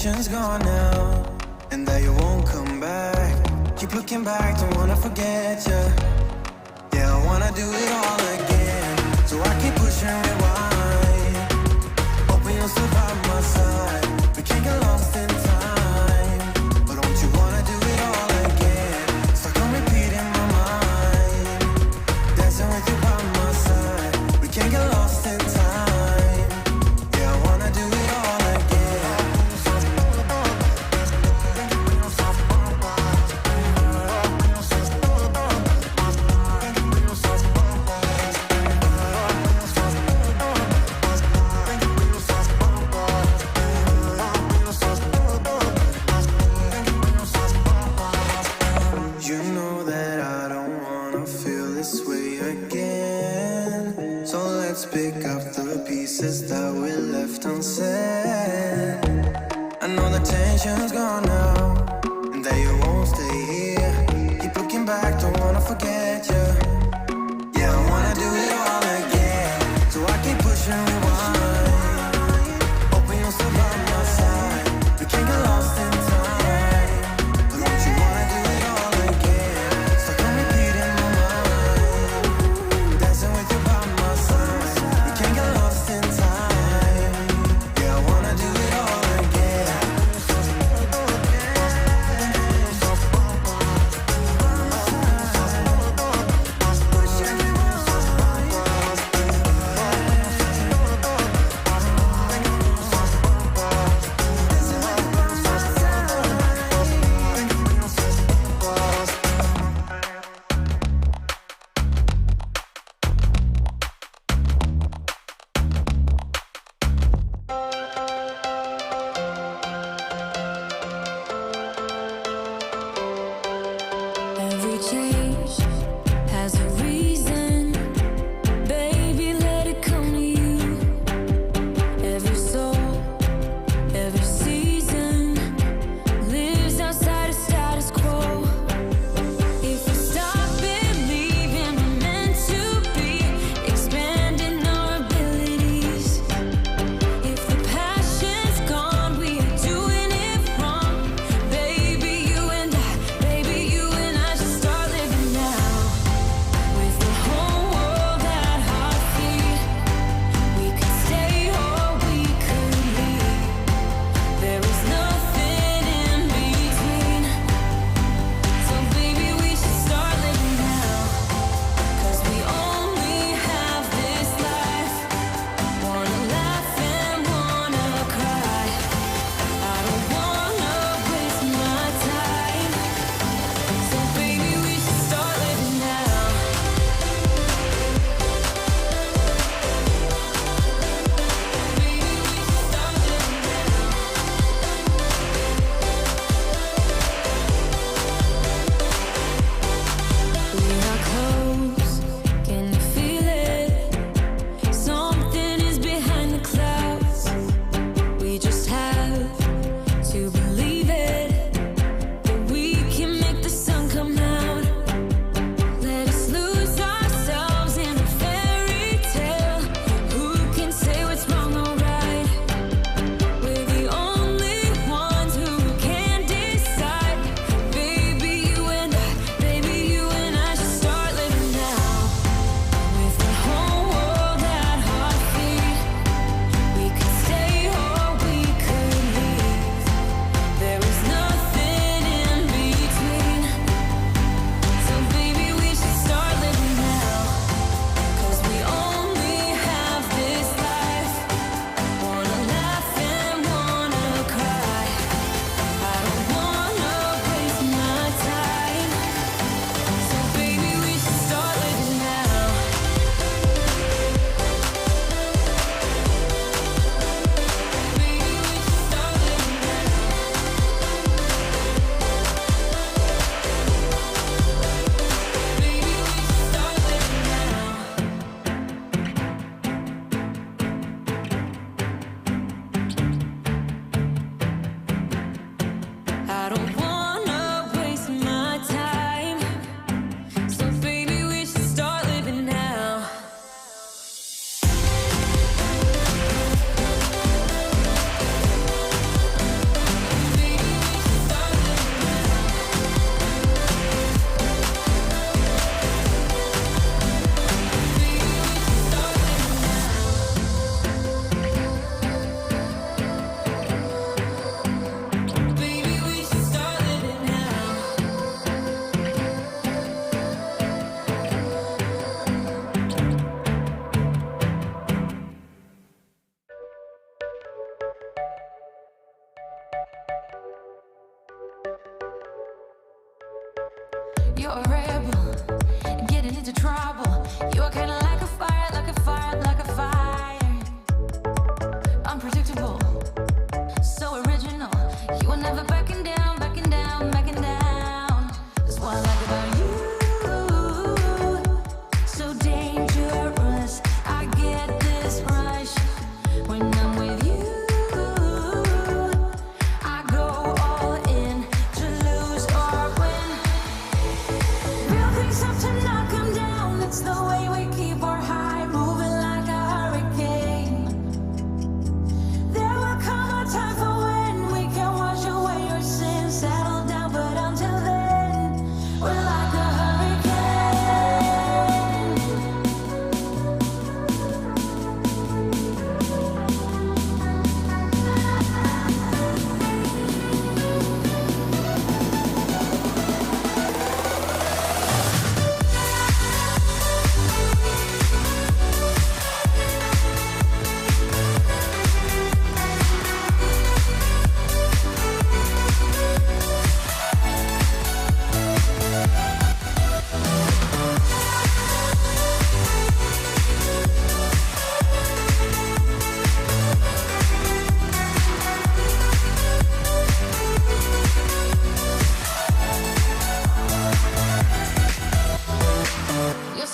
tension's gone now, and that you won't come back. Keep looking back, don't wanna forget ya. Yeah, I wanna do it all again, so I keep pushing rewind. Hoping you'll still by my side. We can't get lost in time, but don't you wanna do it all again? Stuck on repeat in my mind, dancing with you by my side. We can't get lost in time. Yeah, I wanna do it all again. You know that I don't wanna feel this way again, so let's pick up the pieces that we left unsaid. I know the tension's gone now, and that you won't stay here. Keep looking back, don't wanna forget ya. Yeah, I wanna do it all again, so I keep pushing rewind. Hoping you'll still by my side. We can't get lost in time, but don't you wanna do it all again? Stuck on repeat in my mind, dancing with you by my side. We can't get lost in time. Yeah, I wanna do it all again.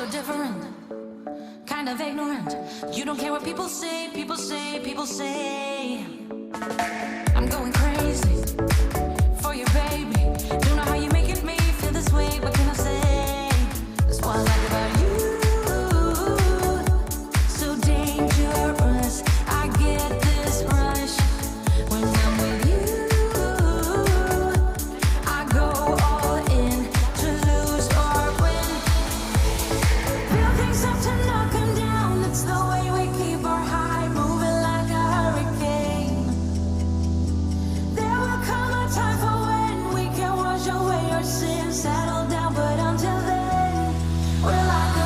so different, kind of ignorant. You don't care what people say, people say, people say. I'm going crazy for you, baby. Don't know how you making me feel this way. What can I say? That's what I like about you. So dangerous. I get this rush when I'm with you. I go all in to lose or win. Real things up to knock 'em down. It's the way we keep our high, moving like a hurricane. There will come a time for when we can wash away our sins, settle down, but until then, we're like a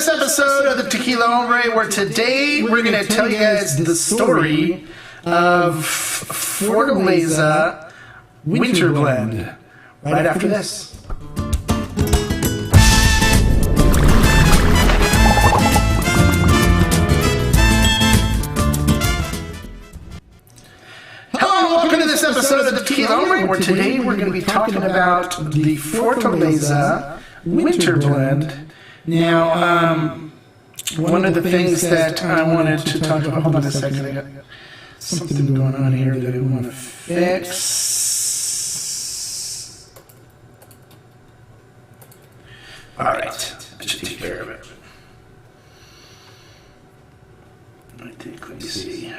episode of the Tequila Hombre, where today we're going to tell you guys the story of Fortaleza Winter Blend right after this. Hello and welcome to this episode of the Tequila Hombre, where today we're going to be talking about the Fortaleza Winter Blend. Now, one of the things that I wanted to talk about, hold on a second, I got something going on here that I want to fix. All right, I should take care of it. I think, let me see.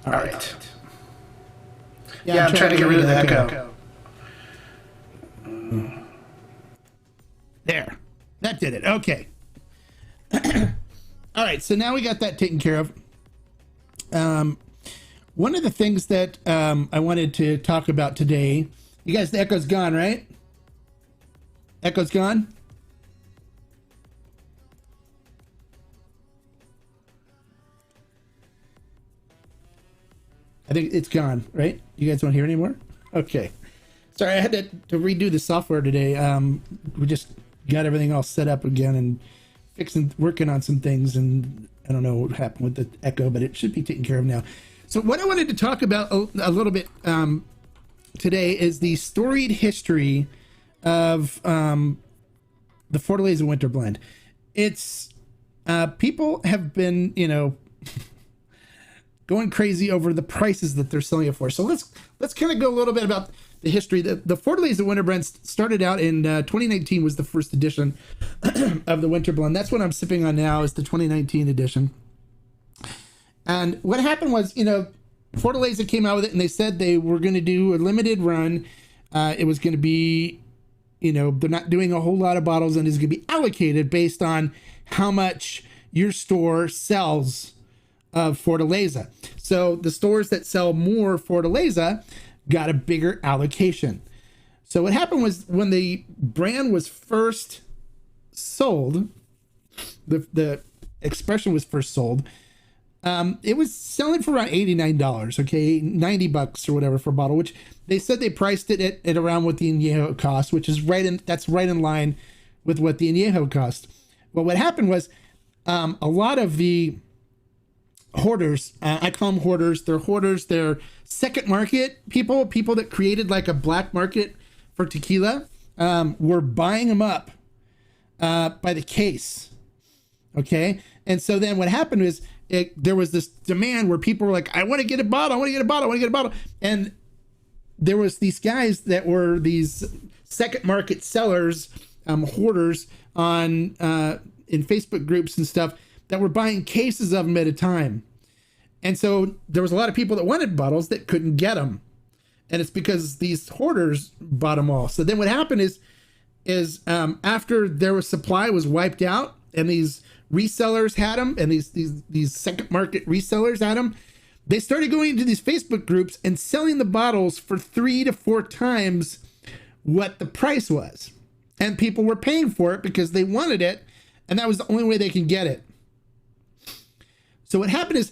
All right. Yeah, I'm trying to get rid of the echo. There. That did it. Okay. All right, so now we got that taken care of. One of the things that I wanted to talk about today, you guys, the echo's gone, right? Echo's gone? I think it's gone, right? You guys don't hear anymore? Okay. Sorry, I had to redo the software today. We just got everything all set up again and working on some things, and I don't know what happened with the echo, but it should be taken care of now. So what I wanted to talk about a little bit today is the storied history of the Fortaleza Winter Blend. It's people have been, going crazy over the prices that they're selling it for. So let's kind of go a little bit about the history. The Fortaleza Winter Blend started out in 2019 was the first edition of the Winter Blend. That's what I'm sipping on now, is the 2019 edition. And what happened was, Fortaleza came out with it and they said they were going to do a limited run. It was going to be, they're not doing a whole lot of bottles, and it's going to be allocated based on how much your store sells of Fortaleza. So the stores that sell more Fortaleza got a bigger allocation. So what happened was, when the brand was first sold, the expression was first sold, It was selling for around $89, okay, $90 or whatever for a bottle, which they said they priced it at around what the añejo cost, which is that's right in line with what the añejo cost. Well, what happened was a lot of the hoarders, I call them hoarders, they're second market people that created like a black market for tequila, were buying them up by the case, okay? And so then what happened is, there was this demand where people were like, I want to get a bottle. And there was these guys that were these second market sellers, hoarders in Facebook groups and stuff that were buying cases of them at a time. And so there was a lot of people that wanted bottles that couldn't get them. And it's because these hoarders bought them all. So then what happened is after their supply was wiped out and these resellers had them, and these second market resellers had them, they started going into these Facebook groups and selling the bottles for 3 to 4 times what the price was. And people were paying for it because they wanted it, and that was the only way they can get it. So what happened is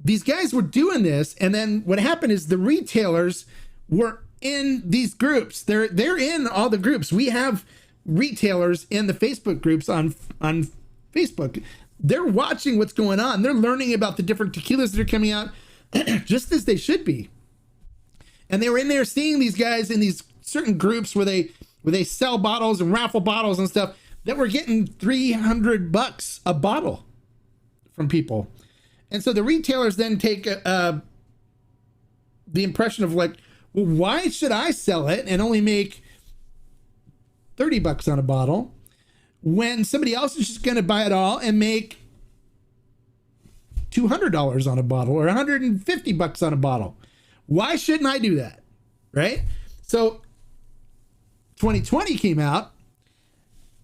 these guys were doing this, and then what happened is the retailers were in these groups. They're in all the groups. We have retailers in the Facebook groups on Facebook. They're watching what's going on. They're learning about the different tequilas that are coming out, just as they should be. And they were in there seeing these guys in these certain groups where they sell bottles and raffle bottles and stuff that were getting $300 a bottle from people. And so the retailers then take the impression of like, well, why should I sell it and only make $30 on a bottle when somebody else is just going to buy it all and make $200 on a bottle or $150 on a bottle? Why shouldn't I do that? Right? So 2020 came out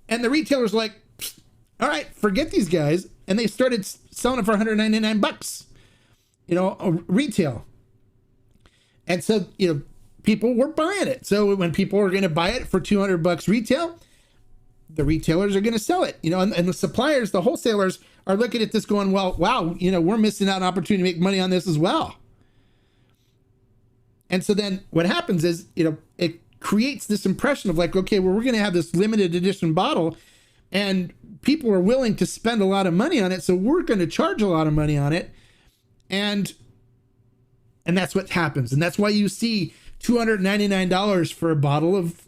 and the retailers like, all right, forget these guys. And they started selling it for $199, retail. And so, people were buying it. So when people are going to buy it for $200 retail, the retailers are going to sell it, and the suppliers, the wholesalers are looking at this going, well, wow, we're missing out on an opportunity to make money on this as well. And so then what happens is, it creates this impression of like, okay, well, we're going to have this limited edition bottle and people are willing to spend a lot of money on it. So we're going to charge a lot of money on it. And that's what happens. And that's why you see $299 for a bottle of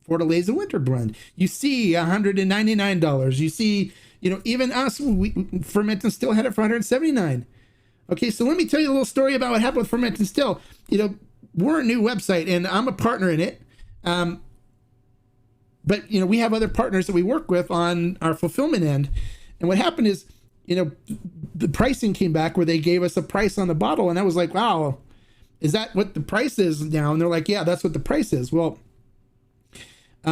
Fortaleza Winter Blend. You see $199. You see, even us, Ferment and Still had it for $179. Okay, so let me tell you a little story about what happened with Ferment and Still. We're a new website and I'm a partner in it. But we have other partners that we work with on our fulfillment end. And what happened is, the pricing came back where they gave us a price on the bottle. And I was like, wow, is that what the price is now? And they're like, yeah, that's what the price is. Well,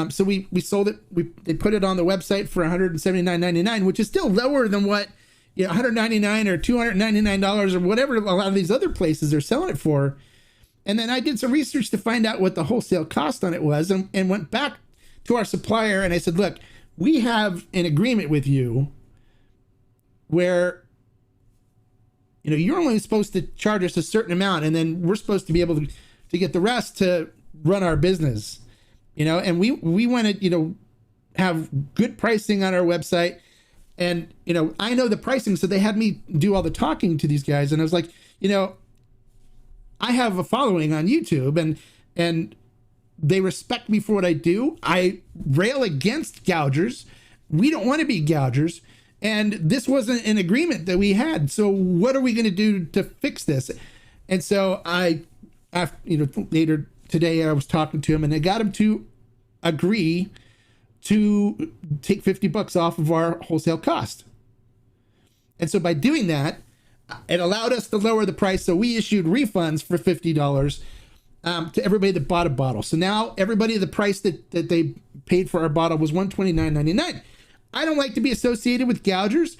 so we sold it. They put it on the website for $179.99, which is still lower than what, $199 or $299 or whatever a lot of these other places are selling it for. And then I did some research to find out what the wholesale cost on it was, and went back to our supplier and I said, look, we have an agreement with you where you're only supposed to charge us a certain amount, and then we're supposed to be able to get the rest to run our business, and we want to have good pricing on our website. And I know the pricing, so they had me do all the talking to these guys, and I was like, I have a following on YouTube, and they respect me for what I do. I rail against gougers. We don't want to be gougers. And this wasn't an agreement that we had. So what are we going to do to fix this? And so later today I was talking to him, and I got him to agree to take $50 off of our wholesale cost. And so by doing that, it allowed us to lower the price. So we issued refunds for $50 to everybody that bought a bottle. So now everybody, the price that they paid for our bottle was $129.99. I don't like to be associated with gougers.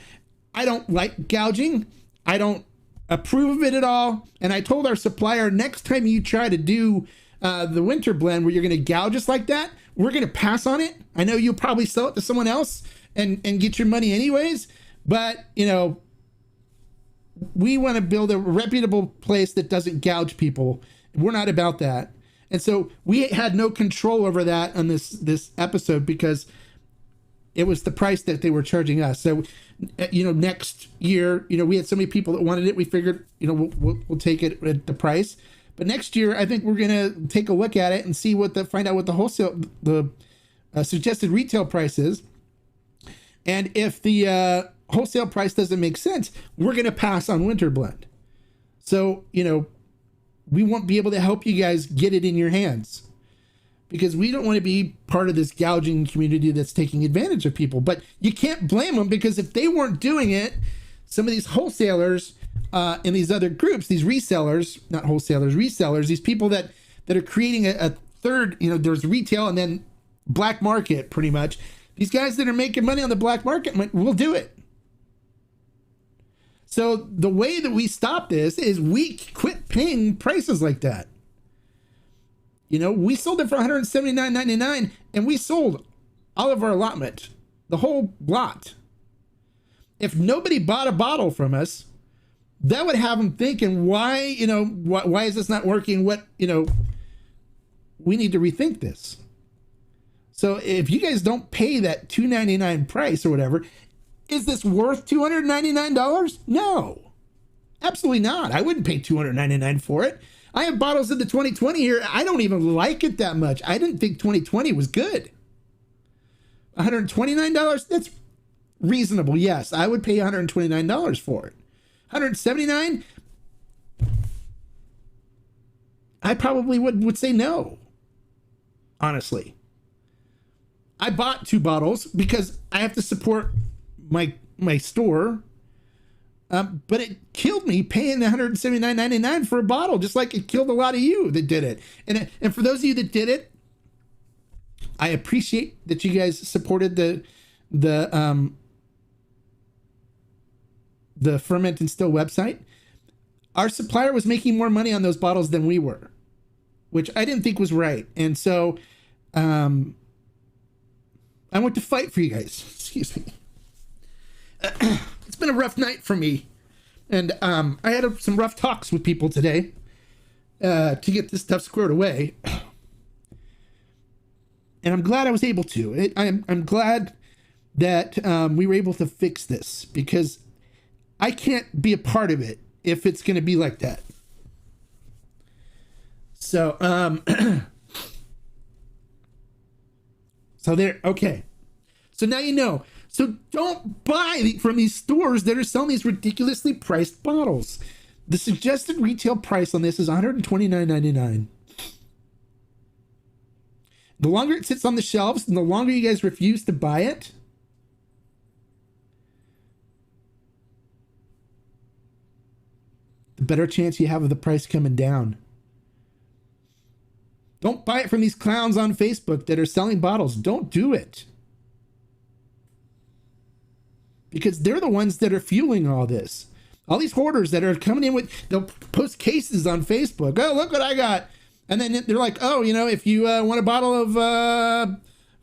I don't like gouging. I don't approve of it at all. And I told our supplier, next time you try to do the winter blend where you're going to gouge us like that, we're going to pass on it. I know you'll probably sell it to someone else and get your money anyways. But, we want to build a reputable place that doesn't gouge people. We're not about that. And so we had no control over that on this episode because it was the price that they were charging us. So, next year, we had so many people that wanted it. We figured, we'll take it at the price. But next year, I think we're going to take a look at it and see find out what the suggested retail price is. And if the wholesale price doesn't make sense, we're going to pass on Winter Blend. So, we won't be able to help you guys get it in your hands because we don't want to be part of this gouging community that's taking advantage of people. But you can't blame them, because if they weren't doing it, some of these wholesalers in these other groups, these resellers, not wholesalers, resellers, these people that are creating a third, there's retail and then black market pretty much. These guys that are making money on the black market will do it. So the way that we stop this is we quit paying prices like that. We sold it for $179.99 and we sold all of our allotment, the whole lot. If nobody bought a bottle from us, that would have them thinking, why is this not working? We need to rethink this. So if you guys don't pay that $2.99 price or whatever, is this worth $299? No, absolutely not. I wouldn't pay $299 for it. I have bottles of the 2020 here. I don't even like it that much. I didn't think 2020 was good. $129, that's reasonable. Yes, I would pay $129 for it. $179, I probably would say no, honestly. I bought 2 bottles because I have to support my store, but it killed me paying $179.99 for a bottle, just like it killed a lot of you that did it. And for those of you that did it, I appreciate that you guys supported the Ferment and Still website. Our supplier was making more money on those bottles than we were, which I didn't think was right. And so I went to fight for you guys. Excuse me. It's been a rough night for me. And I had some rough talks with people today to get this stuff squared away. And I'm glad I was able to. I'm glad that we were able to fix this, because I can't be a part of it if it's going to be like that. So, so there, okay. So now you know. So don't buy from these stores that are selling these ridiculously priced bottles. The suggested retail price on this is $129.99. The longer it sits on the shelves and the longer you guys refuse to buy it, the better chance you have of the price coming down. Don't buy it from these clowns on Facebook that are selling bottles. Don't do it. Because they're the ones that are fueling all this. All these hoarders that are coming in with, they'll post cases on Facebook. Oh, look what I got. And then they're like, oh, if you want a bottle of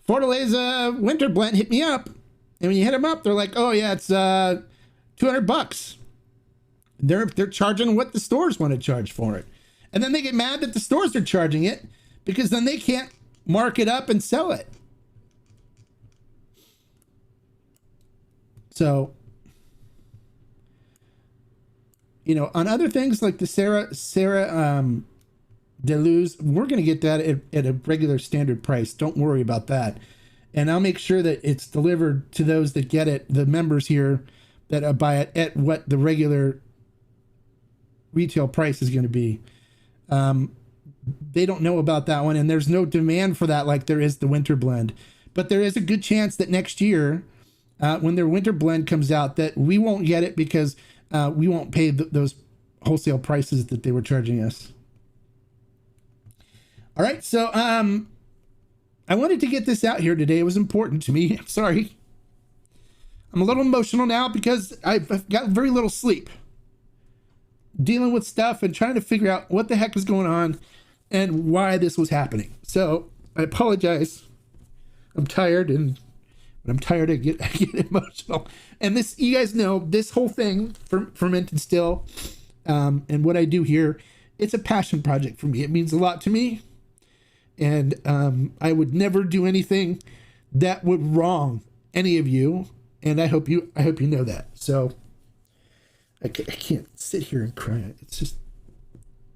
Fortaleza Winter Blend, hit me up. And when you hit them up, they're like, oh yeah, it's $200. They're charging what the stores want to charge for it. And then they get mad that the stores are charging it, because then they can't mark it up and sell it. So, on other things like the Sarah Deleuze, we're going to get that at a regular standard price. Don't worry about that. And I'll make sure that it's delivered to those that get it, the members here that buy it, at what the regular retail price is going to be. They don't know about that one, and there's no demand for that like there is the Winter Blend. But there is a good chance that next year, when their Winter Blend comes out, that we won't get it, because we won't pay those wholesale prices that they were charging us. All right, so I wanted to get this out here today. It was important to me. I'm sorry. I'm a little emotional now because I've got very little sleep, dealing with stuff and trying to figure out what the heck is going on and why this was happening. So I apologize. I'm tired and but I'm tired. I get emotional. And this, you guys know, this whole thing, fermented still, and what I do here, it's a passion project for me. It means a lot to me, and I would never do anything that would wrong any of you. And I hope you know that. So I can't sit here and cry. It's just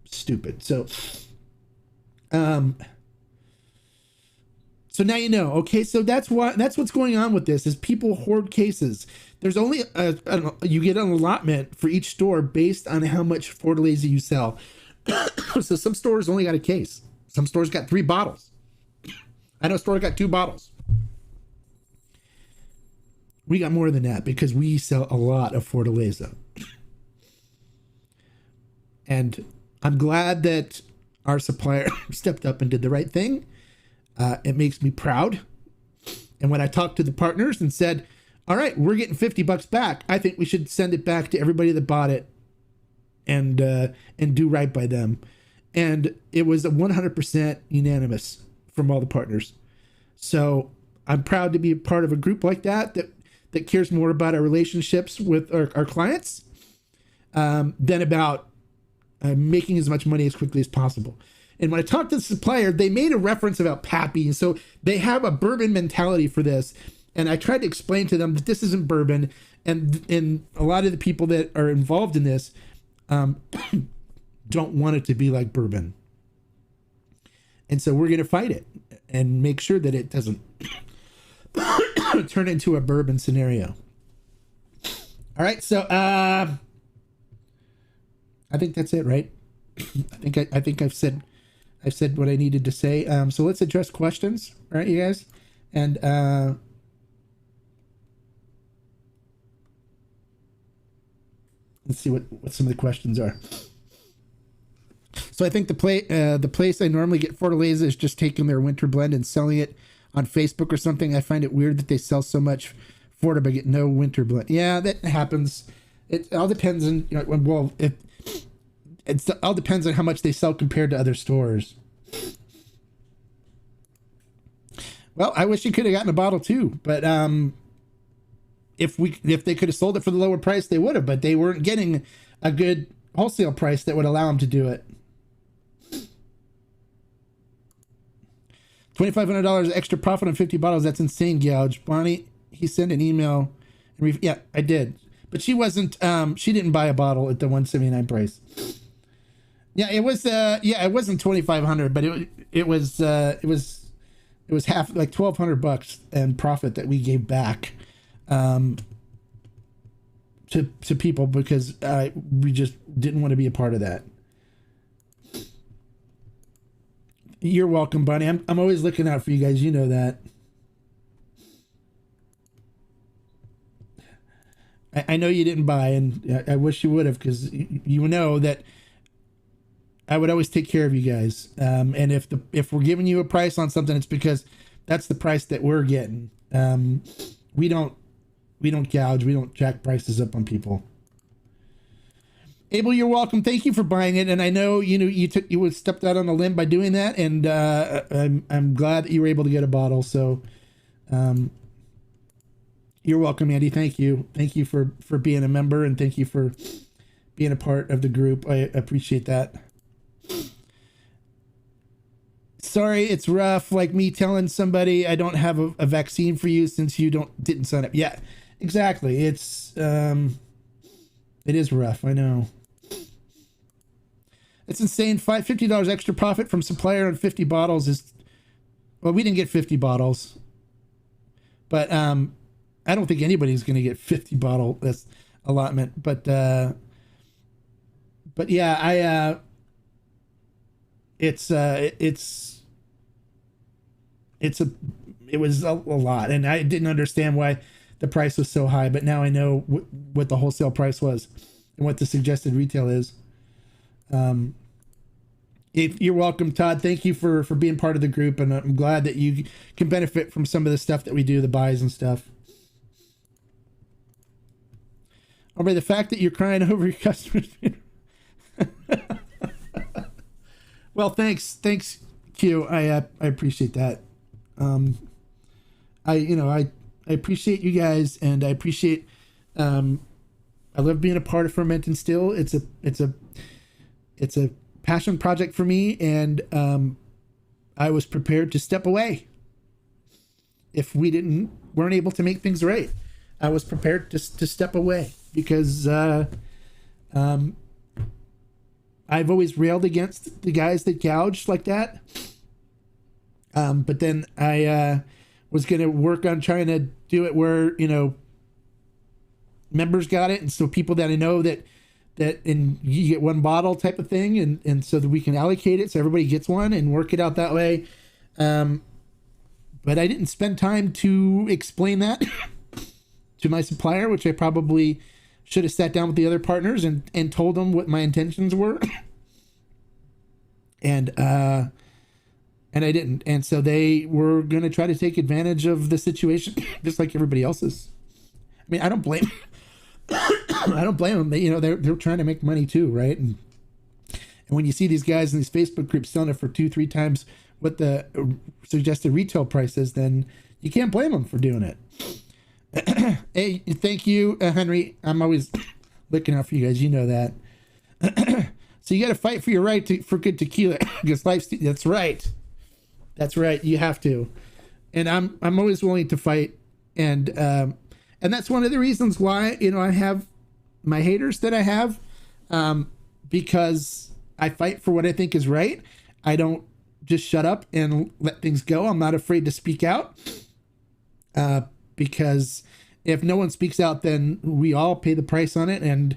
stupid. So so now you know. Okay, so that's what's going on with this is people hoard cases. There's only you get an allotment for each store based on how much Fortaleza you sell. So some stores only got a case. Some stores got 3 bottles. I know a store got 2 bottles. We got more than that because we sell a lot of Fortaleza. And I'm glad that our supplier stepped up and did the right thing. It makes me proud. And when I talked to the partners and said, all right, we're getting $50 back, I think we should send it back to everybody that bought it and do right by them. And it was a 100% unanimous from all the partners. So I'm proud to be a part of a group like that cares more about our relationships with our clients than about making as much money as quickly as possible. And when I talked to the supplier, they made a reference about Pappy. And so they have a bourbon mentality for this. And I tried to explain to them that this isn't bourbon. And a lot of the people that are involved in this don't want it to be like bourbon. And so we're going to fight it and make sure that it doesn't turn into a bourbon scenario. All right. So I think that's it, right? I think I've said what I needed to say. So let's address questions, all right, you guys? And let's see what some of the questions are. So I think the place I normally get Fortaleza is just taking their winter blend and selling it on Facebook or something. I find it weird that they sell so much Forta but get no winter blend. Yeah, that happens. It all depends on, well, it all depends on how much they sell compared to other stores. Well, I wish you could have gotten a bottle too, but if they could have sold it for the lower price, they would have, but they weren't getting a good wholesale price that would allow them to do it. $2,500 extra profit on 50 bottles. That's insane, Gouge. Bonnie, he sent an email. Yeah, I did. But she wasn't, she didn't buy a bottle at the $179 price. Yeah, it was, it wasn't $2,500, but it was half, like $1,200 and profit that we gave back to people because we just didn't want to be a part of that. You're welcome, Bunny. I'm always looking out for you guys. You know that. I know you didn't buy, and I wish you would have, because you know that I would always take care of you guys. And if we're giving you a price on something, it's because that's the price that we're getting. We don't gouge. We don't jack prices up on people. Abel, you're welcome. Thank you for buying it, and I know you stepped out on a limb by doing that, and I'm glad that you were able to get a bottle. So, you're welcome, Andy. Thank you for being a member, and thank you for being a part of the group. I appreciate that. Sorry, it's rough. Like me telling somebody I don't have a vaccine for you since you didn't sign up. Yeah, exactly. It is rough. I know. It's insane. $50 extra profit from supplier on 50 bottles is, well, we didn't get 50 bottles, but I don't think anybody's going to get 50 bottle that's allotment. But yeah, it was a lot, and I didn't understand why the price was so high, but now I know what the wholesale price was and what the suggested retail is. If you're welcome, Todd. Thank you for being part of the group, and I'm glad that you can benefit from some of the stuff that we do, the buys and stuff. Oh, by the fact that you're crying over your customers. Well, thanks, Q. I appreciate that. I I appreciate you guys, and I appreciate. I love being a part of Ferment and Still. It's a passion project for me, and I was prepared to step away if we weren't able to make things right. I was prepared to step away because I've always railed against the guys that gouge like that. But then I was going to work on trying to do it where, members got it. And so people that I know that and you get one bottle type of thing. And so that we can allocate it so everybody gets one and work it out that way. But I didn't spend time to explain that to my supplier, which I probably should have sat down with the other partners and told them what my intentions were. And I didn't. And so they were going to try to take advantage of the situation just like everybody else's. I mean, I don't blame them. They're trying to make money too, right? And when you see these guys in these Facebook groups selling it for 2-3 times what the suggested retail price is, then you can't blame them for doing it. Hey, thank you, Henry. I'm always looking out for you guys. You know that. So you got to fight for your right for good tequila because that's right. That's right. You have to. And I'm always willing to fight. And that's one of the reasons why, I have my haters that I have, because I fight for what I think is right. I don't just shut up and let things go. I'm not afraid to speak out, because if no one speaks out, then we all pay the price on it. And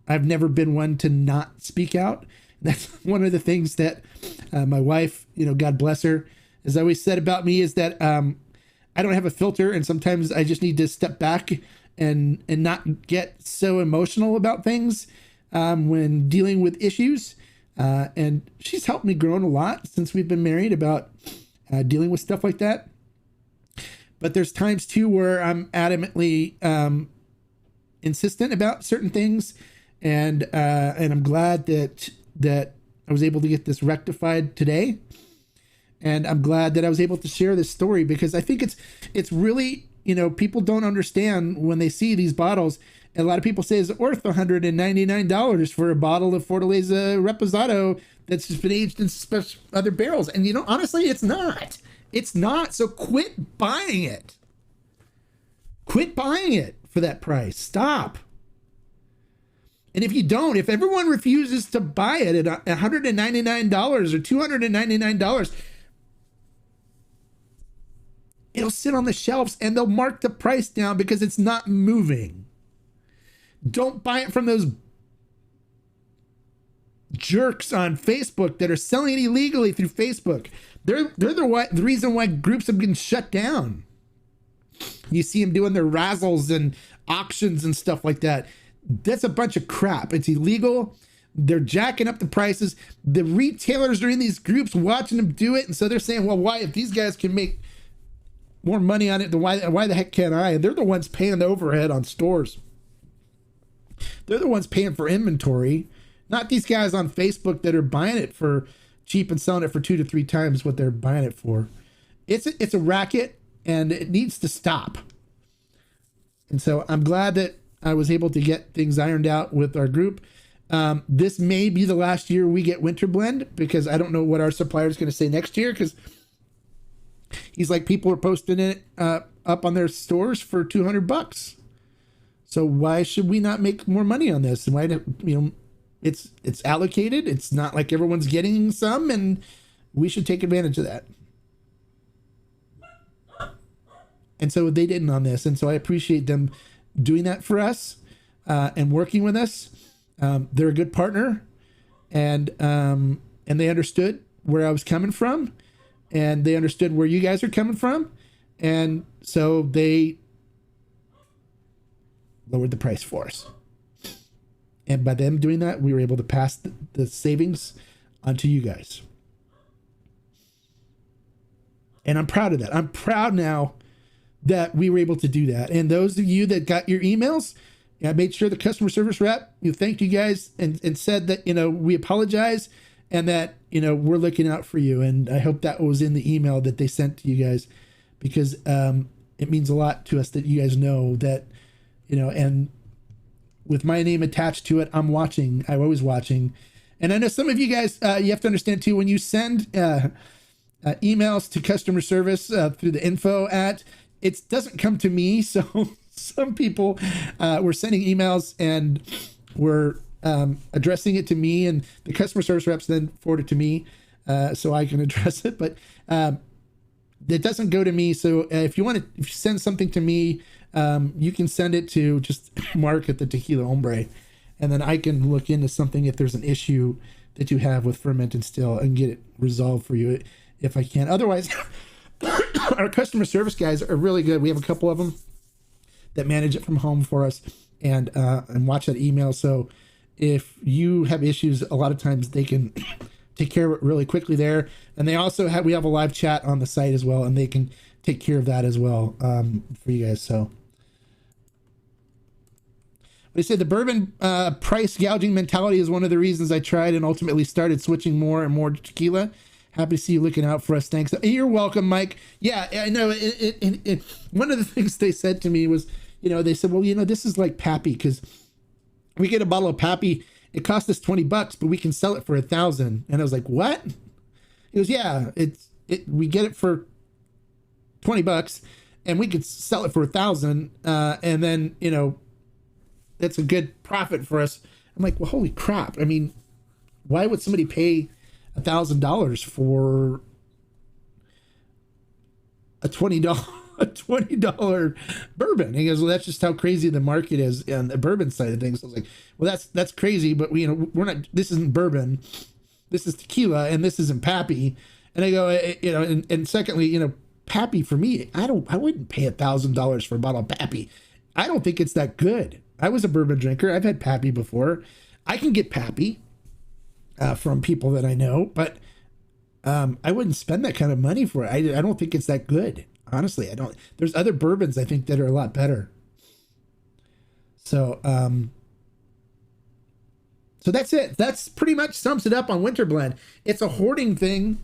I've never been one to not speak out. That's one of the things that my wife, God bless her, has always said about me is that I don't have a filter, and sometimes I just need to step back and not get so emotional about things when dealing with issues. And she's helped me grow a lot since we've been married about dealing with stuff like that. But there's times too where I'm adamantly insistent about certain things, and I'm glad that I was able to get this rectified today. And I'm glad that I was able to share this story because I think it's really, people don't understand when they see these bottles. And a lot of people say it's worth $199 for a bottle of Fortaleza Reposado that's just been aged in special other barrels. And honestly, it's not. It's not. So quit buying it. Quit buying it for that price. Stop. And if everyone refuses to buy it at $199 or $299, it'll sit on the shelves and they'll mark the price down because it's not moving. Don't buy it from those jerks on Facebook that are selling it illegally through Facebook. They're the reason why groups have been shut down. You see them doing their razzles and auctions and stuff like that. That's a bunch of crap. It's illegal. They're jacking up the prices. The retailers are in these groups watching them do it. And so they're saying, well, why, if these guys can make more money on it, then why the heck can't I? And they're the ones paying the overhead on stores. They're the ones paying for inventory, not these guys on Facebook that are buying it for cheap and selling it for 2 to 3 times what they're buying it for. It's a racket and it needs to stop. And so I'm glad that I was able to get things ironed out with our group. This may be the last year we get Winter Blend because I don't know what our supplier is going to say next year because he's like, people are posting it up on their stores for $200. So why should we not make more money on this? And why it's allocated. It's not like everyone's getting some, and we should take advantage of that. And so they didn't on this, and so I appreciate them doing that for us and working with us. They're a good partner, and they understood where I was coming from, and they understood where you guys are coming from, and so they lowered the price for us. And by them doing that, we were able to pass the savings onto you guys. And I'm proud of that. I'm proud now that we were able to do that. And those of you that got your emails, I made sure the customer service rep, thanked you guys and said that, we apologize and that, we're looking out for you. And I hope that was in the email that they sent to you guys. because it means a lot to us that you guys know that, and with my name attached to it, I'm always watching. And I know some of you guys, you have to understand too, when you send emails to customer service through the info it doesn't come to me. So some people were sending emails and were addressing it to me, and the customer service reps then forward it to me so I can address it. But it doesn't go to me. So if you send something to me, you can send it to just Mark at the Tequila Hombre, and then I can look into something if there's an issue that you have with ferment and still and get it resolved for you if I can. Otherwise, our customer service guys are really good. We have a couple of them that manage it from home for us and watch that email. So if you have issues, a lot of times they can take care of it really quickly there. And we have a live chat on the site as well, and they can take care of that as well for you guys. So they say the bourbon price gouging mentality is one of the reasons I tried and ultimately started switching more and more to tequila. Happy to see you looking out for us. Thanks. You're welcome, Mike. Yeah, I know. One of the things they said to me was, they said, well, this is like Pappy, because we get a bottle of Pappy. It costs us $20, but we can sell it for $1,000. And I was like, what? He goes, yeah, we get it for $20 and we could sell it for $1,000. And then, that's a good profit for us. I'm like, well, holy crap. I mean, why would somebody pay $1,000 for a $20 bourbon? He goes, well, that's just how crazy the market is on the bourbon side of things. I was like, well, that's crazy, but we're not, this isn't bourbon, this is tequila, and this isn't Pappy. And I go, and secondly, Pappy for me, I wouldn't pay $1,000 for a bottle of Pappy. I don't think it's that good. I was a bourbon drinker. I've had Pappy before. I can get Pappy from people that I know, but I wouldn't spend that kind of money for it. I don't think it's that good. Honestly, I don't. There's other bourbons I think that are a lot better. So, so that's it. That's pretty much sums it up on Winter Blend. It's a hoarding thing.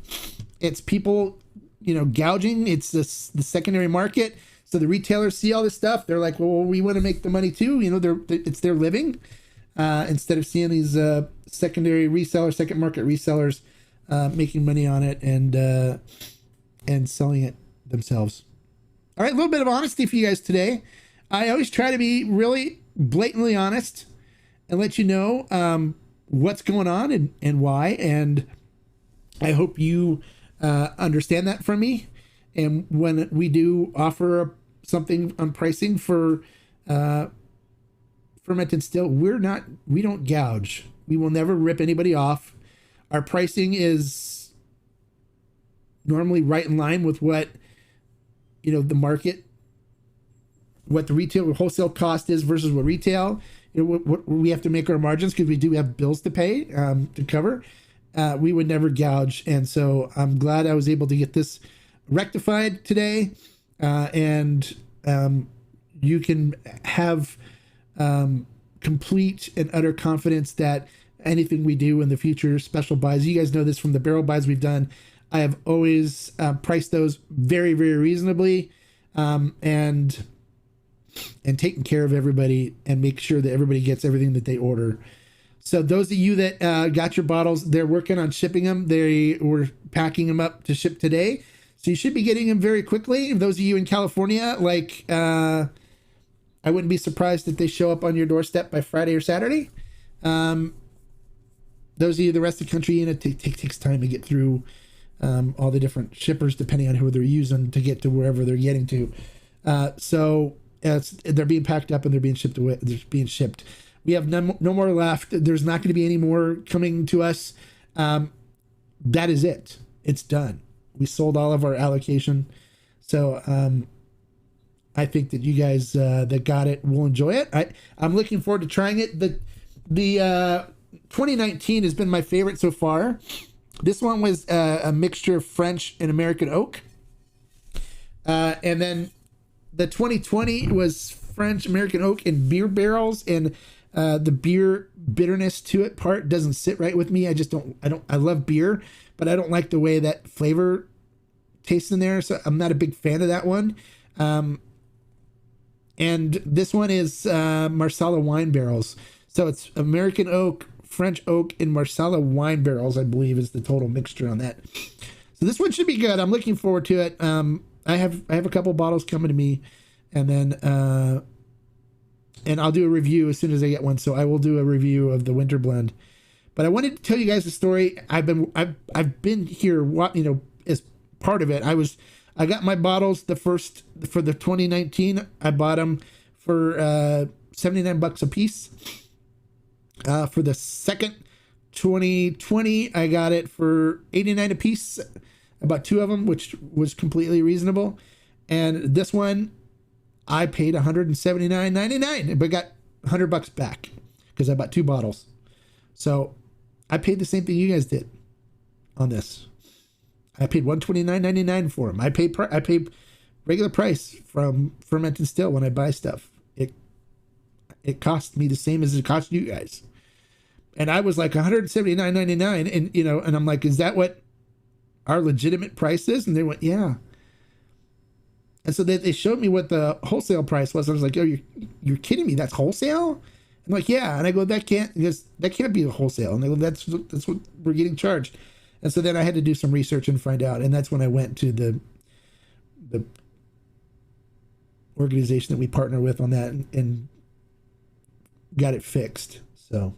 It's people, gouging. It's the secondary market. So the retailers see all this stuff. They're like, well, we want to make the money too. It's their living. Instead of seeing these secondary resellers, second market resellers making money on it and selling it themselves. All right, a little bit of honesty for you guys today. I always try to be really blatantly honest and let you know what's going on and why. And I hope you understand that from me. And when we do offer something on pricing for fermented still, we don't gouge. We will never rip anybody off. Our pricing is normally right in line with what the market, what the retail or wholesale cost is versus what retail. What we have to make our margins, because we do have bills to pay to cover. We would never gouge, and so I'm glad I was able to get this rectified today, and you can have complete and utter confidence that anything we do in the future, special buys, you guys know this from the barrel buys we've done, I have always priced those very, very reasonably, and taking care of everybody and make sure that everybody gets everything that they order. So those of you that got your bottles, they're working on shipping them. They were packing them up to ship today. So you should be getting them very quickly. Those of you in California, I wouldn't be surprised if they show up on your doorstep by Friday or Saturday. Those of you the rest of the country, it takes time to get through all the different shippers, depending on who they're using to get to wherever they're getting to. So they're being packed up and they're being shipped away. They're being shipped. We have no more left. There's not going to be any more coming to us. That is it. It's done. We sold all of our allocation. So I think that you guys that got it will enjoy it. I'm looking forward to trying it. The 2019 has been my favorite so far. This one was a mixture of French and American oak. And then the 2020 was French, American oak, and beer barrels. And the beer bitterness to it part doesn't sit right with me. I love beer, but I don't like the way that flavor taste in there, so I'm not a big fan of that one. And this one is Marsala wine barrels. So it's American oak, French oak, and Marsala wine barrels, I believe, is the total mixture on that. So this one should be good. I'm looking forward to it. I have a couple bottles coming to me, and then and I'll do a review as soon as I get one. So I will do a review of the winter blend. But I wanted to tell you guys a story. I've been here, you know, as part of it. I got my bottles for the 2019. I bought them for $79 a piece. For the second 2020, I got it for $89 a piece. About 2 of them, which was completely reasonable. And this one, I paid $179.99, but got $100 back because I bought 2 bottles. So I paid the same thing you guys did on this. I paid $129.99 for them. I pay regular price from Ferment and Still when I buy stuff. It cost me the same as it cost you guys. And I was like $179.99, and you know, and I'm like, is that what our legitimate price is? And they went, yeah. And so they showed me what the wholesale price was. I was like, oh, you're kidding me? That's wholesale? I'm like, yeah. And I go, that can't be the wholesale. And they go, that's what we're getting charged. And so then I had to do some research and find out. And that's when I went to the organization that we partner with on that and got it fixed. So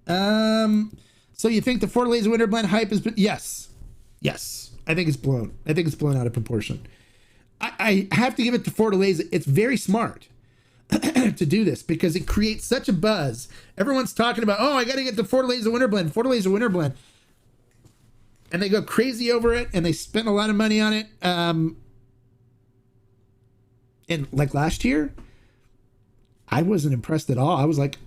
so you think the Fortaleza Winter Blend hype has been? Yes. I think it's blown. I think it's blown out of proportion. I have to give it to Fortaleza. It's very smart to do this because it creates such a buzz. Everyone's talking about, oh, I got to get the Fortaleza Winter Blend, Fortaleza Winter Blend. And they go crazy over it and they spend a lot of money on it. And like last year, I wasn't impressed at all. I was like,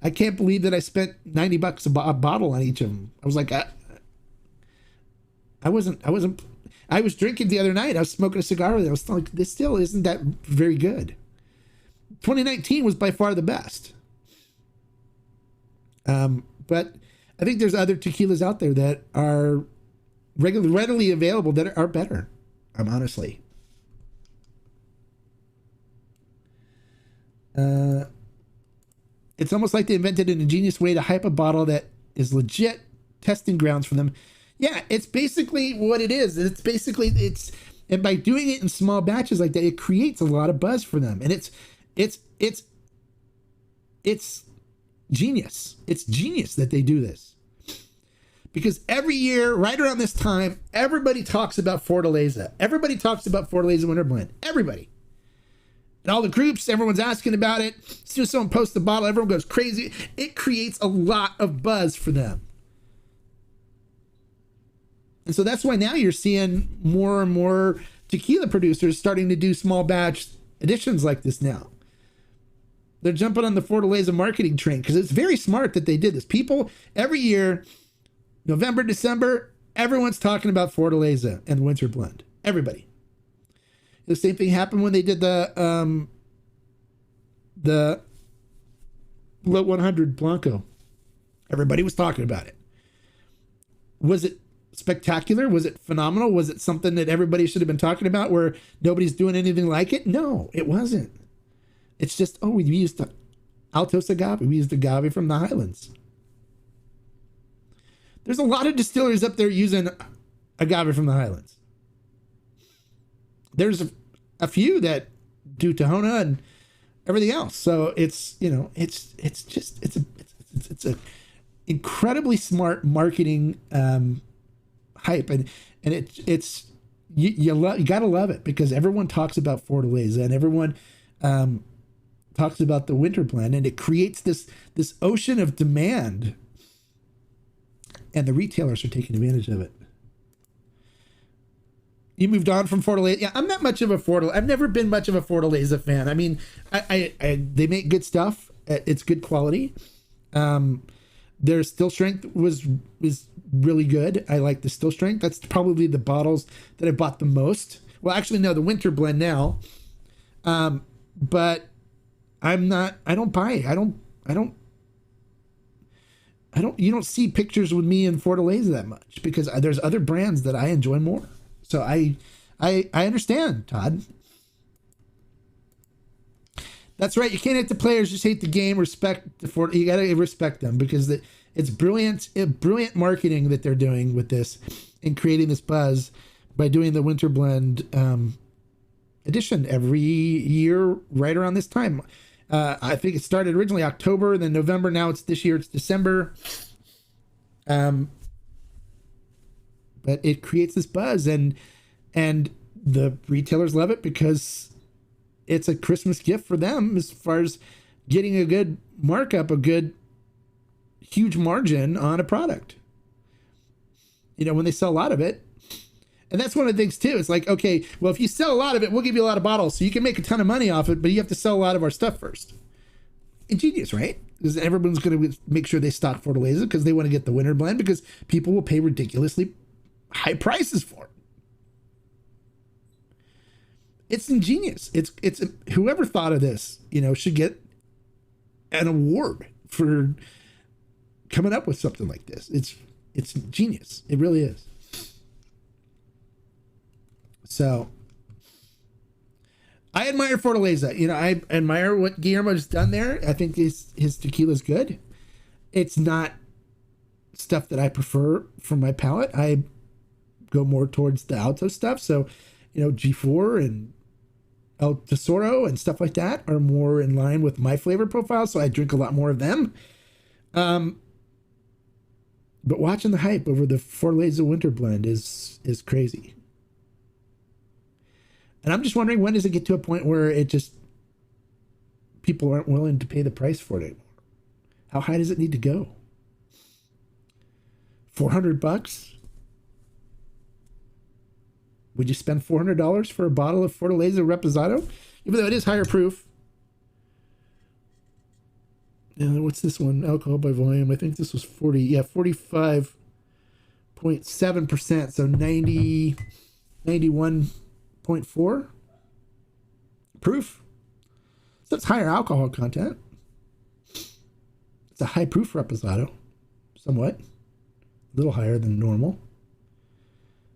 I can't believe that I spent $90 a bottle on each of them. I was like, I was drinking the other night. I was smoking a cigar with it. I was like, this still isn't that very good. 2019 was by far the best. But I think there's other tequilas out there that are readily available that are better. Honestly. It's almost like they invented an ingenious way to hype a bottle that is legit testing grounds for them. Yeah, it's basically what it is. And by doing it in small batches like that, it creates a lot of buzz for them. And it's genius. It's genius that they do this. Because every year, right around this time, everybody talks about Fortaleza. Everybody talks about Fortaleza Winter Blend. Everybody. In all the groups, everyone's asking about it. As soon as someone posts the bottle, everyone goes crazy. It creates a lot of buzz for them. And so that's why now you're seeing more and more tequila producers starting to do small batch editions like this now. They're jumping on the Fortaleza marketing train because it's very smart that they did this. People, every year, November, December, everyone's talking about Fortaleza and Winter Blend. Everybody. The same thing happened when they did the Lot 100 Blanco. Everybody was talking about it. Was it spectacular? Was it phenomenal? Was it something that everybody should have been talking about where nobody's doing anything like it? No, it wasn't. It's just, oh, we used the Altos agave. We used agave from the Highlands. There's a lot of distilleries up there using agave from the Highlands. There's a few that do Tahona and everything else. So it's, you know, it's a incredibly smart marketing hype, and it's you gotta love it because everyone talks about Fortaleza and everyone talks about the Winter Blend, and it creates this ocean of demand, and the retailers are taking advantage of it. You moved on from Fortaleza. Yeah, I'm not much of a Fortaleza. I've never been much of a Fortaleza fan. I mean, I they make good stuff. It's good quality. Their still strength is really good. I like the still strength. That's probably the bottles that I bought the most. Well, actually, no, the Winter Blend now. But I don't buy. I don't. you don't see pictures with me and Fortaleza that much because there's other brands that I enjoy more. So I understand, Todd. That's right. You can't hate the players, just hate the game. Respect the you gotta respect them because it's brilliant marketing that they're doing with this and creating this buzz by doing the Winter Blend edition every year right around this time. I think it started originally October, then November. Now it's this year. It's December. But it creates this buzz, and the retailers love it because it's a Christmas gift for them as far as getting a good markup, a good huge margin on a product. You know, when they sell a lot of it. And that's one of the things too. It's like, okay, well, if you sell a lot of it, we'll give you a lot of bottles, so you can make a ton of money off it, but you have to sell a lot of our stuff first. Ingenious, right? Because everyone's going to make sure they stock Fortaleza because they want to get the winter blend because people will pay ridiculously high prices for it. It's ingenious. It's whoever thought of this, you know, should get an award for coming up with something like this. It's genius. It really is. So I admire Fortaleza. You know, I admire what Guillermo's done there. I think his tequila's good. It's not stuff that I prefer for my palate. I go more towards the Alto stuff. So, you know, G4 and El Tesoro and stuff like that are more in line with my flavor profile. So I drink a lot more of them. But watching the hype over the Fortaleza Winter Blend is crazy. And I'm just wondering, when does it get to a point where it just, people aren't willing to pay the price for it anymore? How high does it need to go? $400? Would you spend $400 for a bottle of Fortaleza Reposado? Even though it is higher proof. What's this one? Alcohol by volume. I think this was 45.7%. So 91.4 proof. So it's higher alcohol content. It's a high proof Reposado. Somewhat. A little higher than normal.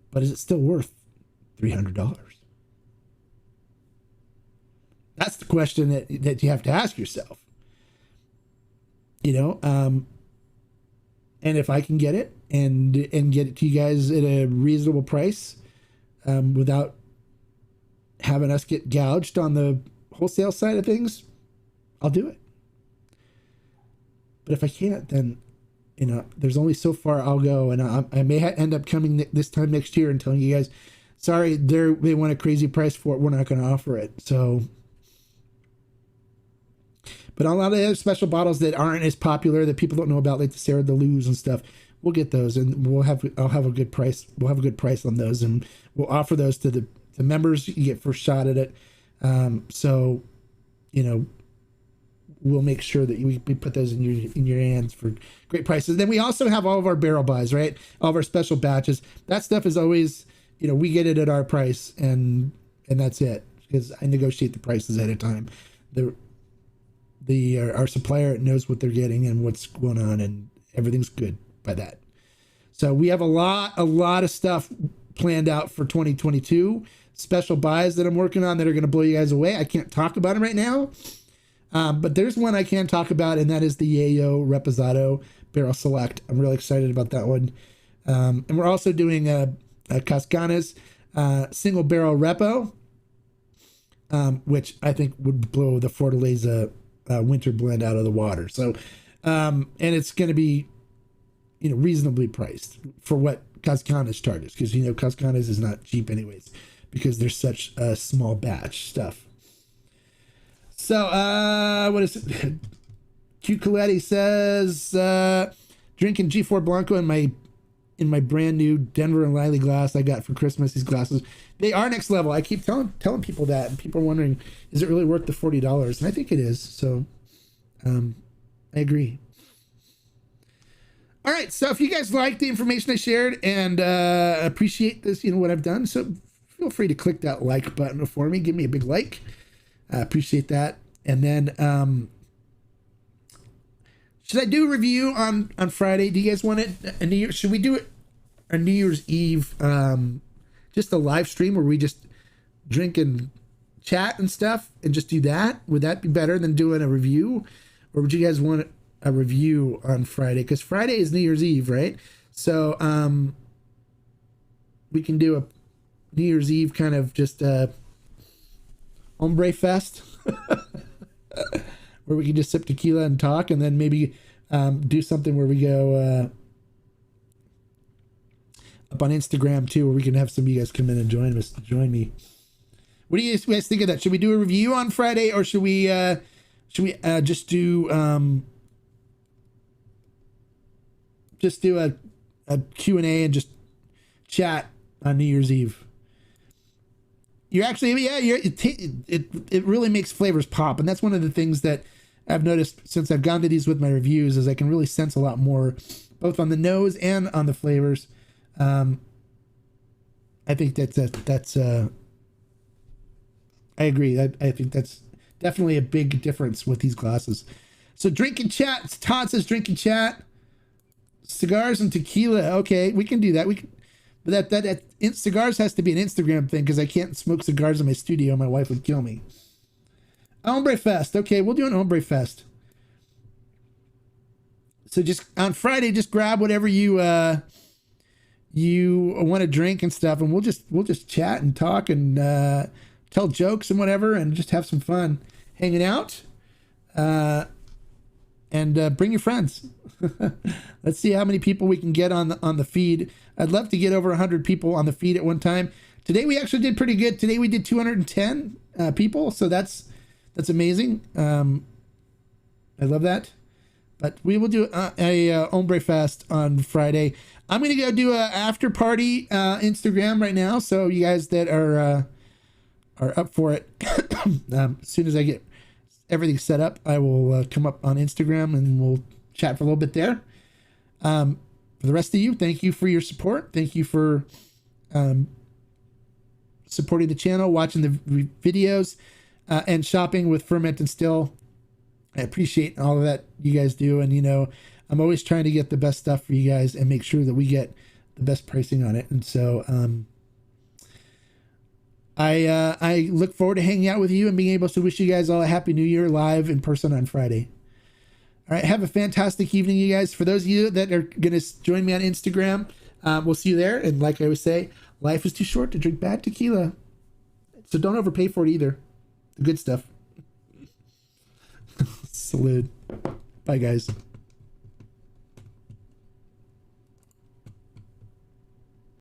But is it still worth $300? That's the question that you have to ask yourself. You know, and if I can get it and get it to you guys at a reasonable price, without having us get gouged on the wholesale side of things, I'll do it. But if I can't, then, you know, there's only so far I'll go, and I may end up coming this time next year and telling you guys, sorry, they want a crazy price for it. We're not going to offer it. So, but a lot of the other special bottles that aren't as popular, that people don't know about, like the Sarah Deleuze and stuff, we'll get those, and I'll have a good price. We'll have a good price on those, and we'll offer those to the members. You get first shot at it. So, you know, we'll make sure that we put those in your hands for great prices. Then we also have all of our barrel buys, right? All of our special batches. That stuff is always, you know, we get it at our price, and that's it, because I negotiate the prices at a time. Our supplier knows what they're getting and what's going on, and everything's good by that. So we have a lot of stuff planned out for 2022. Special buys that I'm working on that are going to blow you guys away. I can't talk about them right now. But there's one I can talk about, and that is the Yayo Reposado Barrel Select. I'm really excited about that one. And we're also doing a Cascanas single barrel repo, which I think would blow the Fortaleza Winter Blend out of the water. So, and it's going to be, you know, reasonably priced for what Cascanas charges, because, you know, Cascanas is not cheap anyways, because there's such a small batch stuff. So, what is it? Q Coletti says, drinking G4 Blanco in my brand new Denver and Liley glass I got for Christmas. These glasses, they are next level. I keep telling people that, and people are wondering, is it really worth the $40? And I think it is. So, I agree. All right. So if you guys like the information I shared and appreciate this, you know, what I've done, so feel free to click that like button for me. Give me a big like. I appreciate that. And then Should I do a review on Friday? Do you guys want it? Should we do it a New Year's Eve, just a live stream where we just drink and chat and stuff and just do that? Would that be better than doing a review? Or would you guys want a review on Friday? Because Friday is New Year's Eve, right? So we can do a New Year's Eve kind of just hombre fest where we can just sip tequila and talk, and then maybe do something where we go up on Instagram too, where we can have some of you guys come in and join me. What do you guys think of that? Should we do a review on Friday, or should we just do a Q&A and just chat on New Year's Eve? It really makes flavors pop, and that's one of the things that I've noticed since I've gone to these with my reviews, is I can really sense a lot more, both on the nose and on the flavors. I think that's I agree. I think that's definitely a big difference with these glasses. So drink and chat. Todd says drink and chat. Cigars and tequila. Okay, we can do that. But cigars has to be an Instagram thing, because I can't smoke cigars in my studio. My wife would kill me. Hombre Fest. Okay, we'll do an Hombre Fest. So just on Friday, just grab whatever you want to drink and stuff, and we'll just chat and talk and tell jokes and whatever, and just have some fun hanging out. And bring your friends. Let's see how many people we can get on the feed. I'd love to get over 100 people on the feed at one time. Today we actually did pretty good. Today we did 210 people, so that's amazing. I love that. But we will do a Hombre Fest on Friday. I'm gonna go do a after party Instagram right now, so you guys that are up for it, as soon as I get everything set up, I will come up on Instagram and we'll chat for a little bit there. For the rest of you, thank you for your support. Thank you for supporting the channel, watching the videos, and shopping with Ferment and Still. I appreciate all of that you guys do, and I'm always trying to get the best stuff for you guys and make sure that we get the best pricing on it. And so I look forward to hanging out with you and being able to wish you guys all a happy new year live in person on Friday. All right, have a fantastic evening, you guys. For those of you that are going to join me on Instagram, we'll see you there. And like I always say, life is too short to drink bad tequila, so don't overpay for it either. The good stuff. Salute. Bye, guys.